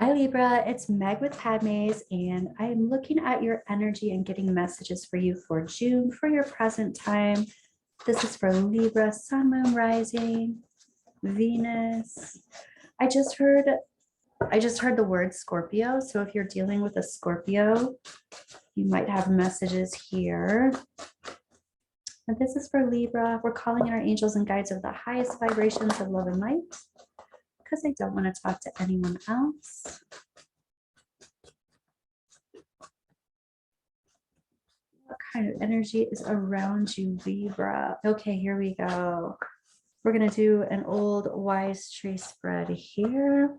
Hi Libra, it's Meg with Padmes, and I'm looking at your energy and getting messages for you for June for your present time. This is for Libra, Sun, Moon, Rising, Venus. I just heard the word Scorpio. So if you're dealing with a Scorpio, you might have messages here. And this is for Libra. We're calling in our angels and guides of the highest vibrations of love and light, because I don't want to talk to anyone else. What kind of energy is around you, Libra? Okay, here we go. We're going to do an old wise tree spread here.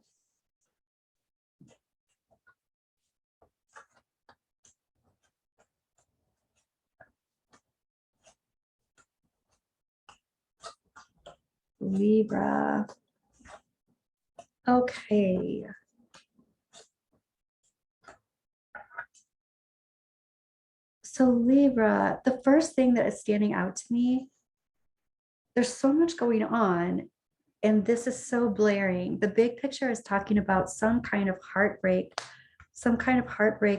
Libra. Okay. So Libra, the first thing that is standing out to me, there's so much going on, and this is so blaring. The big picture is talking about some kind of heartbreak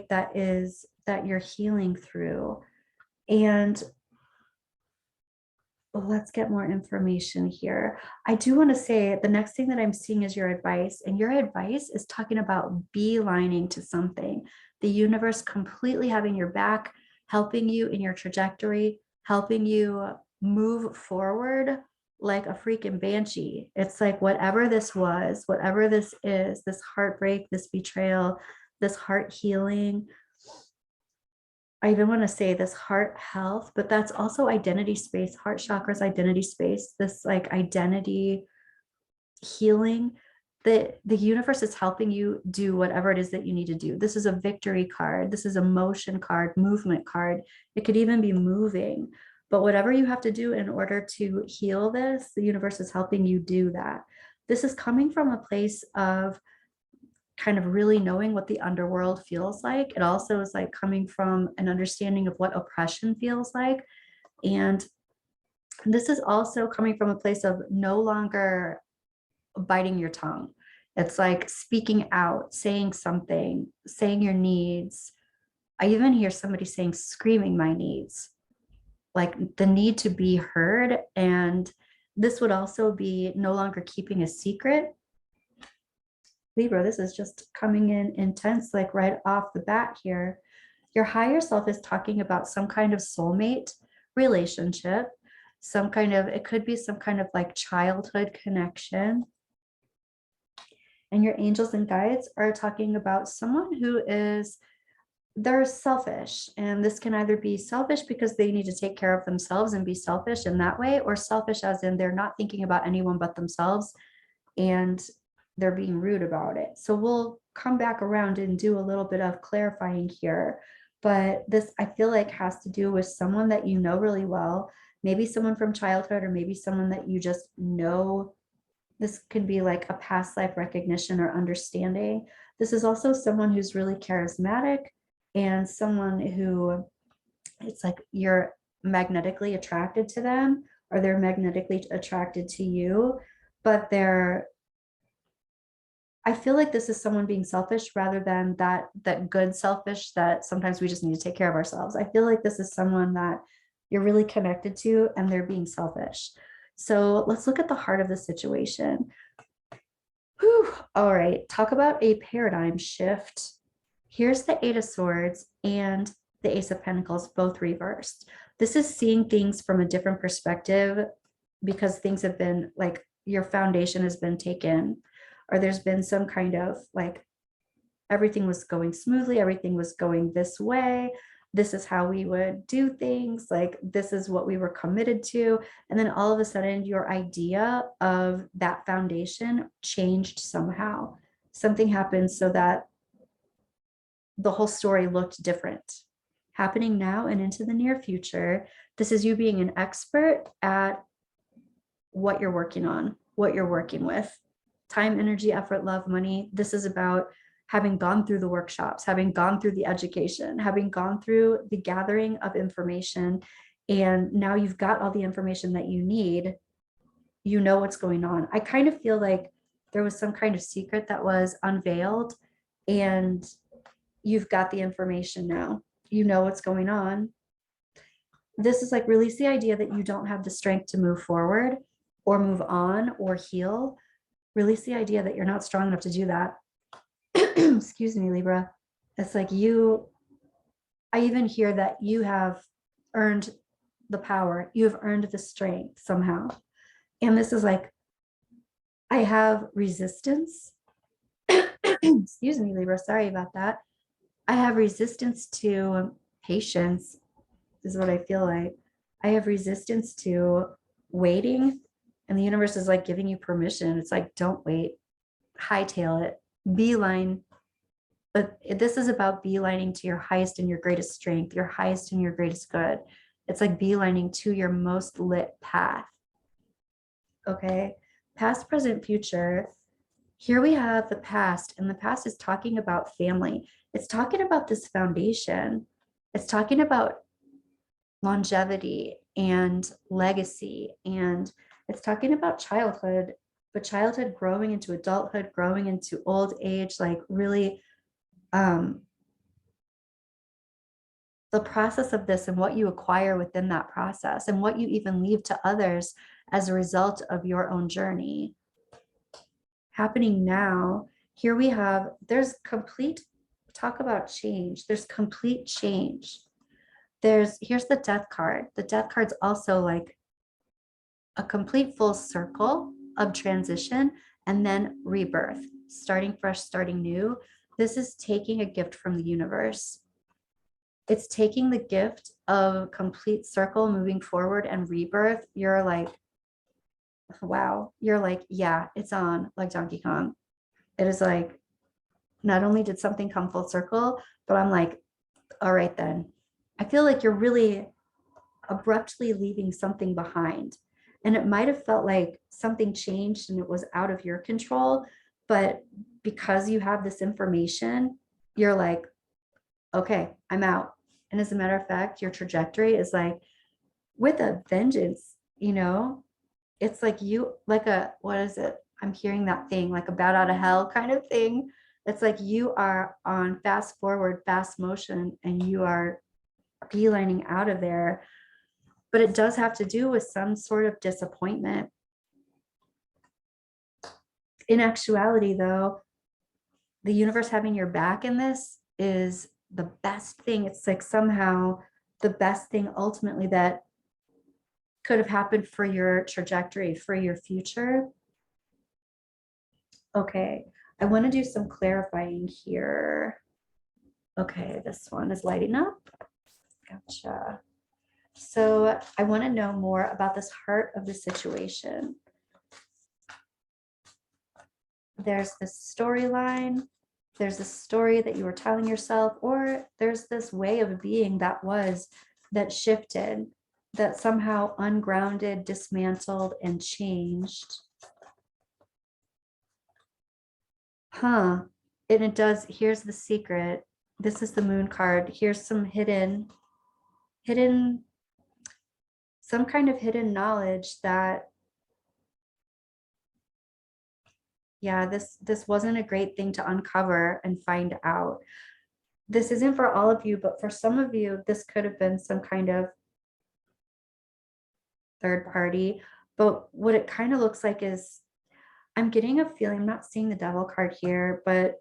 that you're healing through. And let's get more information here. I do want to say the next thing that I'm seeing is your advice, and your advice is talking about beelining to something. The universe completely having your back, helping you in your trajectory, helping you move forward like a freaking banshee. It's like whatever this was, whatever this is, this heartbreak, this betrayal, this heart healing, I even want to say this heart health, but that's also identity space, heart chakras, identity space, this like identity healing. The universe is helping you do whatever it is that you need to do. This is a victory card. This is a motion card, movement card. It could even be moving, but whatever you have to do in order to heal this, the universe is helping you do that. This is coming from a place of kind of really knowing what the underworld feels like. It also is like coming from an understanding of what oppression feels like. And this is also coming from a place of no longer biting your tongue. It's like speaking out, saying something, saying your needs. I even hear somebody saying, screaming my needs, like the need to be heard. And this would also be no longer keeping a secret. Libra, this is just coming in intense, like right off the bat here. Your higher self is talking about some kind of soulmate relationship, it could be some kind of like childhood connection. And your angels and guides are talking about someone who they're selfish. And this can either be selfish because they need to take care of themselves and be selfish in that way, or selfish as in they're not thinking about anyone but themselves and they're being rude about it. So we'll come back around and do a little bit of clarifying here. But this, I feel like, has to do with someone that you know really well, maybe someone from childhood, or maybe someone that you just know. This can be like a past life recognition or understanding. This is also someone who's really charismatic and someone who it's like you're magnetically attracted to them, or they're magnetically attracted to you, but I feel like this is someone being selfish rather than that good selfish that sometimes we just need to take care of ourselves. I feel like this is someone that you're really connected to and they're being selfish. So let's look at the heart of the situation. Whew. All right, talk about a paradigm shift. Here's the Eight of Swords and the Ace of Pentacles, both reversed. This is seeing things from a different perspective because things have been like your foundation has been taken, or there's been some kind of like everything was going smoothly, everything was going this way. This is how we would do things, like this is what we were committed to. And then all of a sudden, your idea of that foundation changed somehow. Something happened so that the whole story looked different. Happening now and into the near future, this is you being an expert at what you're working on, what you're working with. Time, energy, effort, love, money. This is about having gone through the workshops, having gone through the education, having gone through the gathering of information. And now you've got all the information that you need. You know what's going on. I kind of feel like there was some kind of secret that was unveiled and you've got the information now. You know what's going on. This is like release the idea that you don't have the strength to move forward or move on or heal. Release the idea that you're not strong enough to do that. Excuse me, Libra. It's like I even hear that you have earned the power, you have earned the strength somehow. And this is like, I have resistance. Excuse me, Libra. Sorry about that. I have resistance to patience. This is what I feel like. I have resistance to waiting. And the universe is like giving you permission. It's like, don't wait, hightail it, beeline. But this is about beelining to your highest and your greatest strength, your highest and your greatest good. It's like beelining to your most lit path. Okay. Past, present, future. Here we have the past, and the past is talking about family. It's talking about this foundation. It's talking about longevity and legacy, and it's talking about childhood, but childhood growing into adulthood, growing into old age, like really the process of this and what you acquire within that process and what you even leave to others as a result of your own journey happening now. Here we have, there's complete, talk about change. There's complete change. Here's the death card. The death card's also like a complete full circle of transition and then rebirth, starting fresh, starting new. This is taking a gift from the universe. It's taking the gift of complete circle, moving forward and rebirth. You're like, wow. You're like, yeah, it's on, like Donkey Kong. It is like, not only did something come full circle, but I'm like, all right, then. I feel like you're really abruptly leaving something behind. And it might have felt like something changed and it was out of your control. But because you have this information, you're like, okay, I'm out. And as a matter of fact, your trajectory is like with a vengeance, you know, it's like you, like a, what is it? I'm hearing that thing, like a bat out of hell kind of thing. It's like you are on fast forward, fast motion, and you are beelining out of there. But it does have to do with some sort of disappointment. In actuality, though, the universe having your back in this is the best thing. It's like somehow the best thing ultimately that could have happened for your trajectory, for your future. Okay, I want to do some clarifying here. Okay, this one is lighting up. Gotcha. So I want to know more about this heart of the situation. There's this storyline. There's a story that you were telling yourself, or there's this way of being that shifted, that somehow ungrounded, dismantled, and changed. And it does, here's the secret. This is the moon card. Here's some hidden, some kind of hidden knowledge that, yeah, this wasn't a great thing to uncover and find out. This isn't for all of you, but for some of you, this could have been some kind of third party. But what it kind of looks like is, I'm getting a feeling, I'm not seeing the devil card here, but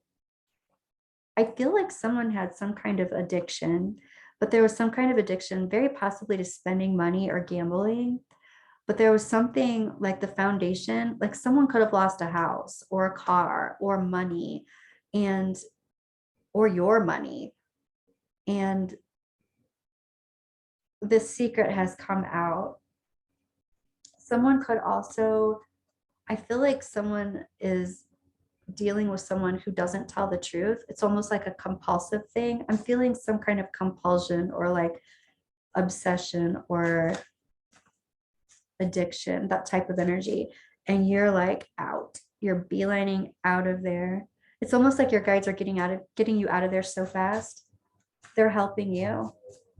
I feel like someone had some kind of addiction, but there was some kind of addiction, very possibly to spending money or gambling. But there was something like the foundation, like someone could have lost a house or a car or money or your money. And this secret has come out. Someone could also, I feel like someone is dealing with someone who doesn't tell the truth. It's almost like a compulsive thing. I'm feeling some kind of compulsion or like obsession or addiction, that type of energy. And you're like out, you're beelining out of there. It's almost like your guides are getting you out of there so fast. They're helping you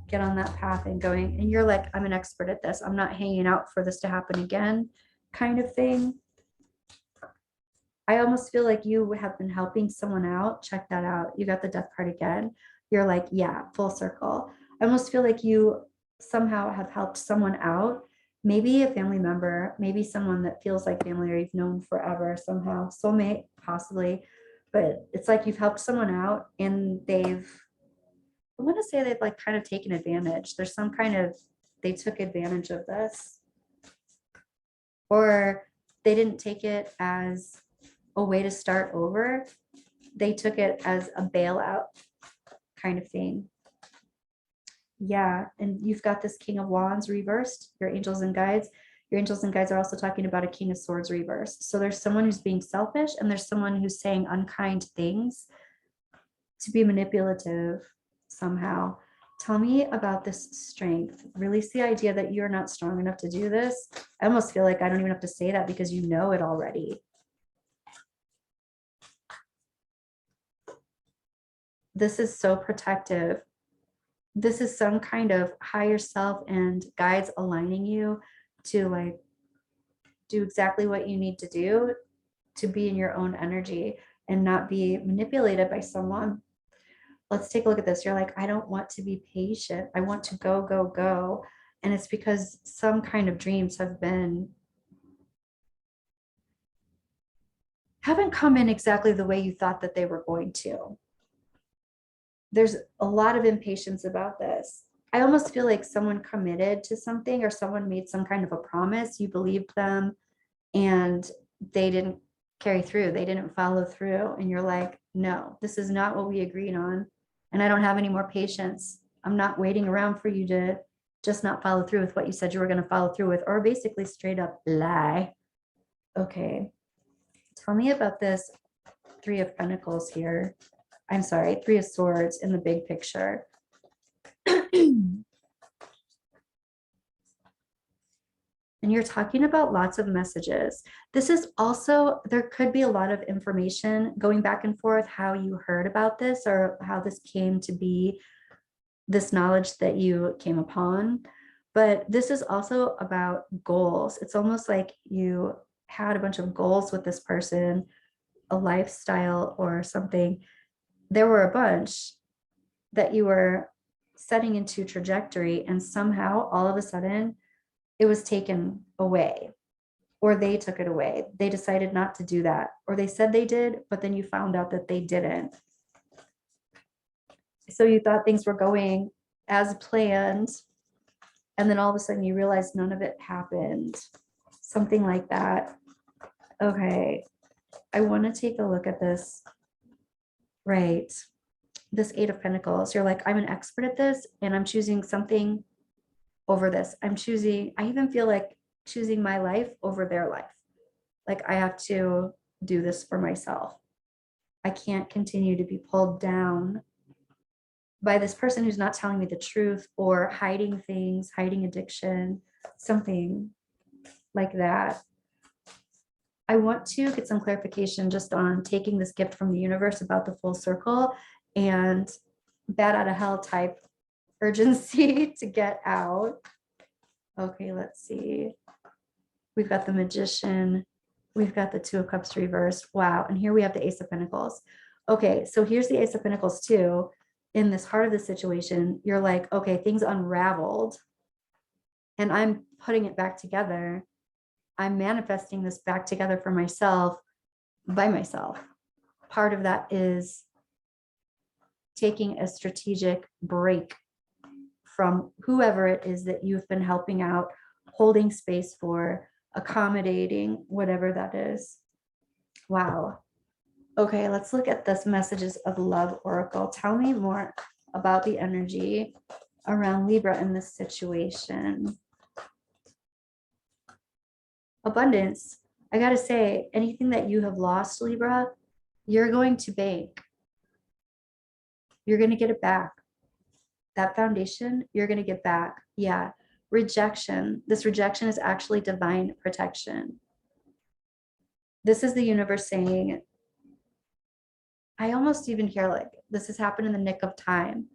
get on that path and going. And you're like, I'm an expert at this. I'm not hanging out for this to happen again, kind of thing. I almost feel like you have been helping someone out. Check that out. You got the death card again. You're like, yeah, full circle. I almost feel like you somehow have helped someone out. Maybe a family member, maybe someone that feels like family or you've known forever somehow, soulmate, possibly. But it's like you've helped someone out and I want to say they've like kind of taken advantage. There's some kind of, they took advantage of this, or they didn't take it as a way to start over. They took it as a bailout kind of thing. Yeah. And you've got this King of Wands reversed, your angels and guides. Your angels and guides are also talking about a King of Swords reversed. So there's someone who's being selfish and there's someone who's saying unkind things to be manipulative somehow. Tell me about this strength. Release the idea that you're not strong enough to do this. I almost feel like I don't even have to say that because you know it already. This is so protective. This is some kind of higher self and guides aligning you to like do exactly what you need to do to be in your own energy and not be manipulated by someone. Let's take a look at this. You're like, I don't want to be patient. I want to go, go, go. And it's because some kind of dreams haven't come in exactly the way you thought that they were going to. There's a lot of impatience about this. I almost feel like someone committed to something or someone made some kind of a promise. You believed them and they didn't carry through. They didn't follow through. And you're like, no, this is not what we agreed on. And I don't have any more patience. I'm not waiting around for you to just not follow through with what you said you were going to follow through with, or basically straight up lie. Okay. Tell me about this Three of Pentacles here. I'm sorry, Three of Swords in the big picture. And you're talking about lots of messages. This is also, there could be a lot of information going back and forth, how you heard about this or how this came to be, this knowledge that you came upon. But this is also about goals. It's almost like you had a bunch of goals with this person, a lifestyle or something. There were a bunch that you were setting into trajectory, and somehow all of a sudden it was taken away, or they took it away. They decided not to do that, or they said they did, but then you found out that they didn't. So you thought things were going as planned, and then all of a sudden you realize none of it happened. Something like that. Okay, I want to take a look at this. Right. This Eight of Pentacles. You're like, I'm an expert at this, and I'm choosing something over this. I even feel like choosing my life over their life. Like I have to do this for myself. I can't continue to be pulled down by this person who's not telling me the truth or hiding things, hiding addiction, something like that. I want to get some clarification just on taking this gift from the universe about the full circle and bat out of hell type urgency to get out. Okay, let's see. We've got the Magician. We've got the Two of Cups reversed. Wow. And here we have the Ace of Pentacles. Okay, so here's the Ace of Pentacles too. In this heart of the situation, you're like, okay, things unraveled and I'm putting it back together. I'm manifesting this back together for myself, by myself. Part of that is taking a strategic break from whoever it is that you've been helping out, holding space for, accommodating, whatever that is. Wow. Okay, let's look at this Messages of Love Oracle. Tell me more about the energy around Libra in this situation. Abundance. I got to say, anything that you have lost, Libra, you're going to bank. You're going to get it back. That foundation, you're going to get back. Yeah. Rejection. This rejection is actually divine protection. This is the universe saying, I almost even hear like this has happened in the nick of time.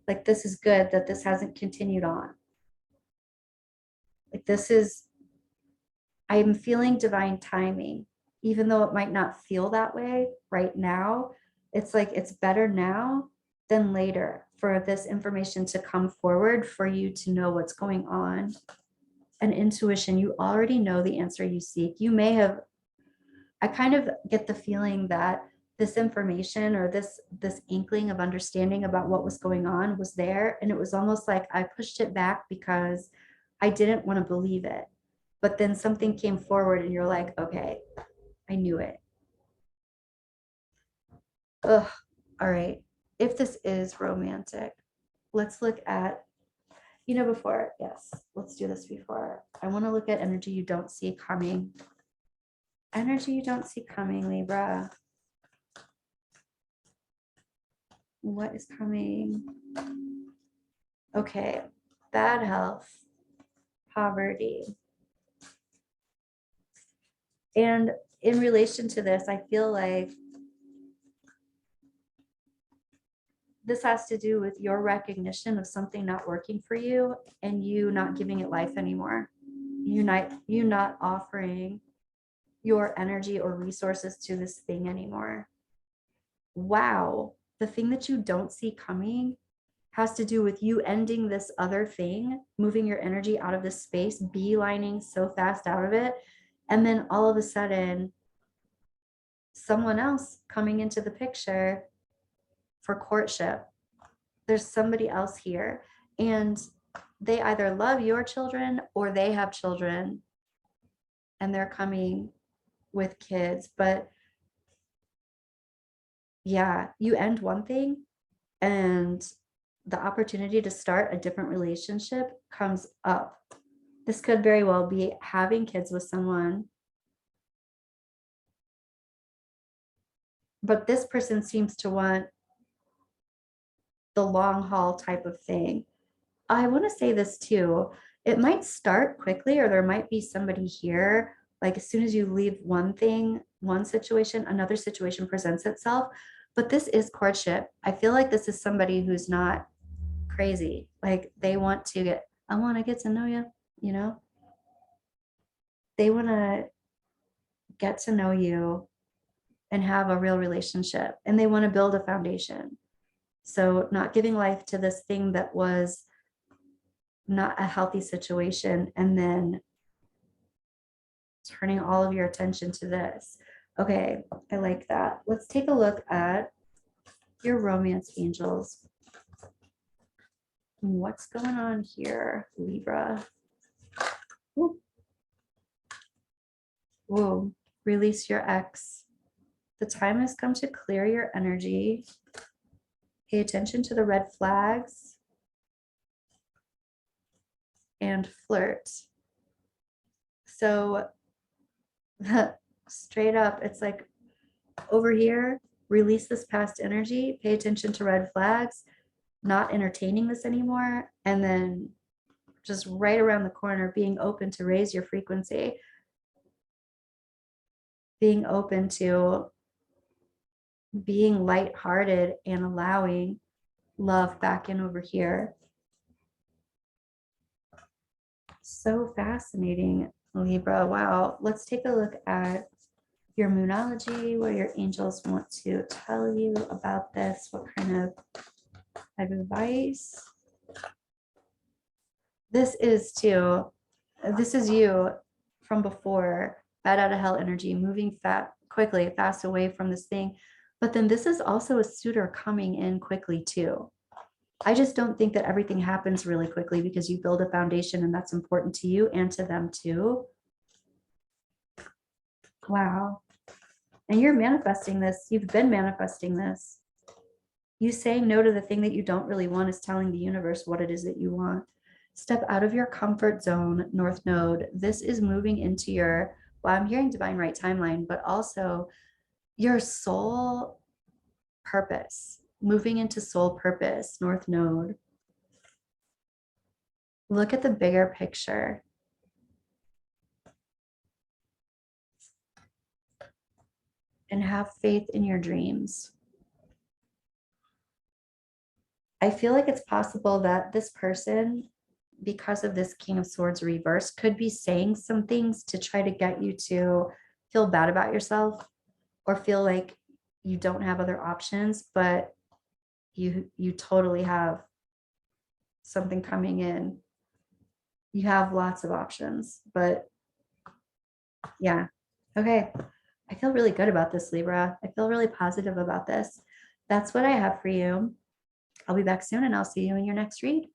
Like this is good that this hasn't continued on. Like this is, I am feeling divine timing. even though it might not feel that way right now, it's like it's better now than later for this information to come forward for you to know what's going on. And intuition, you already know the answer you seek. You may have, I kind of get the feeling that this information or this inkling of understanding about what was going on was there, and it was almost like I pushed it back because I didn't want to believe it. But then something came forward and you're like, okay, I knew it. Ugh. All right. If this is romantic, let's look at, before, yes, let's do this before. I want to look at energy you don't see coming. Energy you don't see coming, Libra. What is coming? Okay. Bad health, poverty. And in relation to this, I feel like this has to do with your recognition of something not working for you and you not giving it life anymore. You not offering your energy or resources to this thing anymore. Wow. The thing that you don't see coming has to do with you ending this other thing, moving your energy out of this space, beelining so fast out of it. And then all of a sudden, someone else coming into the picture for courtship. There's somebody else here, and they either love your children or they have children and they're coming with kids. But yeah, you end one thing and the opportunity to start a different relationship comes up. This could very well be having kids with someone, but this person seems to want the long haul type of thing. I want to say this too. It might start quickly, or there might be somebody here. Like as soon as you leave one thing, one situation, another situation presents itself. But this is courtship. I feel like this is somebody who's not crazy. Like they want to I want to get to know you, you know? They want to get to know you and have a real relationship, and they want to build a foundation. So not giving life to this thing that was not a healthy situation and then turning all of your attention to this. Okay, I like that. Let's take a look at your romance angels. What's going on here, Libra? Ooh. Whoa, release your ex. The time has come to clear your energy. Pay attention to the red flags and flirt. So straight up, it's like over here, release this past energy, pay attention to red flags, not entertaining this anymore, and then just right around the corner, being open to raise your frequency, being open to being lighthearted and allowing love back in over here. So fascinating, Libra. Wow. Let's take a look at your moonology, what your angels want to tell you about this. What kind of advice? This is you from before, bad out of hell energy, moving quickly, fast away from this thing. But then this is also a suitor coming in quickly too. I just don't think that everything happens really quickly because you build a foundation and that's important to you and to them too. Wow. And you're manifesting this. You've been manifesting this. You saying no to the thing that you don't really want is telling the universe what it is that you want. Step out of your comfort zone, North Node. This is moving into your, well, I'm hearing divine right timeline, but also your soul purpose, moving into soul purpose, North Node. Look at the bigger picture. And have faith in your dreams. I feel like it's possible that this person, because of this King of Swords reverse, could be saying some things to try to get you to feel bad about yourself or feel like you don't have other options, but you totally have something coming in. You have lots of options, but yeah. Okay. I feel really good about this, Libra. I feel really positive about this. That's what I have for you. I'll be back soon and I'll see you in your next read.